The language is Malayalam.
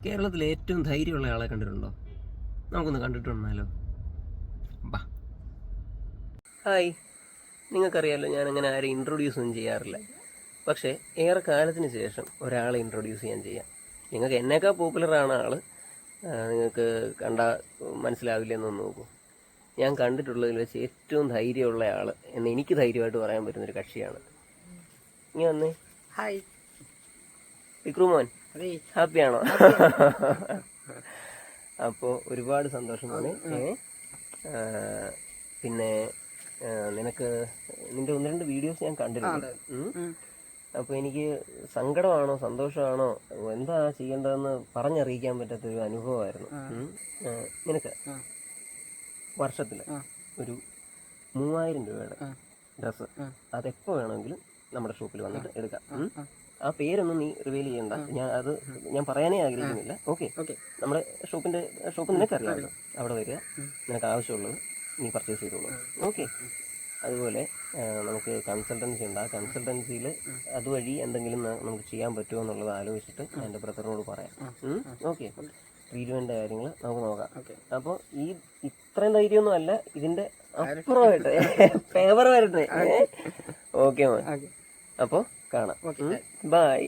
കേരളത്തിലെ ഏറ്റവും ധൈര്യമുള്ള ആളെ കണ്ടിട്ടുണ്ടോ? നമുക്കൊന്ന് കണ്ടിട്ട് വന്നാലോ? ബാ. ഹായ്. നിങ്ങൾക്കറിയാമല്ലോ, ഞാനങ്ങനെ ആരെയും ഇൻട്രൊഡ്യൂസ് ഒന്നും ചെയ്യാറില്ല. പക്ഷേ ഏറെ കാലത്തിന് ശേഷം ഒരാളെ ഇൻട്രൊഡ്യൂസ് ചെയ്യാം. നിങ്ങൾക്ക് എന്നേക്കാൾ പോപ്പുലറാണ് ആൾ. നിങ്ങൾക്ക് കണ്ടാൽ മനസ്സിലാവില്ലെന്നൊന്ന് നോക്കൂ. ഞാൻ കണ്ടിട്ടുള്ളതിൽ വെച്ച് ഏറ്റവും ധൈര്യമുള്ള ആൾ എന്ന് എനിക്ക് ധൈര്യമായിട്ട് പറയാൻ പറ്റുന്നൊരു കക്ഷിയാണ്. ഇനി വന്നേ. ഹായ് വിക്രുമോൻ, ഹാപ്പിയാണോ? അപ്പോൾ ഒരുപാട് സന്തോഷം മോനെ. പിന്നെ നിനക്ക് നിന്റെ ഒന്ന് രണ്ട് വീഡിയോസ് ഞാൻ കണ്ടിട്ടുണ്ട്. അപ്പോൾ എനിക്ക് സങ്കടമാണോ സന്തോഷമാണോ എന്താ ചെയ്യേണ്ടതെന്ന് പറഞ്ഞറിയിക്കാൻ പറ്റാത്തൊരു അനുഭവമായിരുന്നു. നിനക്ക് വർഷത്തിൽ ഒരു 3000 രൂപയുടെ ഡ്രസ്സ് അതെപ്പോൾ വേണമെങ്കിലും നമ്മുടെ ഷോപ്പിൽ വന്നിട്ട് എടുക്കാം. ആ പേരൊന്നും നീ റിവീൽ ചെയ്യണ്ട, ഞാൻ പറയാനേ ആഗ്രഹിക്കുന്നില്ല. ഓക്കെ, നമ്മുടെ ഷോപ്പ് നിനക്കറിയാമല്ലോ, അവിടെ വരിക, നിനക്ക് ആവശ്യമുള്ളത് നീ പർച്ചേസ് ചെയ്തോളൂ. ഓക്കെ. അതുപോലെ നമുക്ക് കൺസൾട്ടൻസി ഉണ്ട്. ആ കൺസൾട്ടൻസിയിൽ അതുവഴി എന്തെങ്കിലും നമുക്ക് ചെയ്യാൻ പറ്റുമോ എന്നുള്ളത് ആലോചിച്ചിട്ട് എൻ്റെ ബ്രദറിനോട് പറയാം. ഓക്കെ. ട്രീറ്റ്മെൻറ്റ് കാര്യങ്ങൾ നമുക്ക് നോക്കാം. അപ്പോൾ ഇത്രയും ധൈര്യമൊന്നും അല്ല, ഇതിൻ്റെ അപ്പുറമായിട്ട് ഫേവർ വരട്ടെ. ഓക്കെ മോൻ, അപ്പോൾ കാണാം. ബൈ.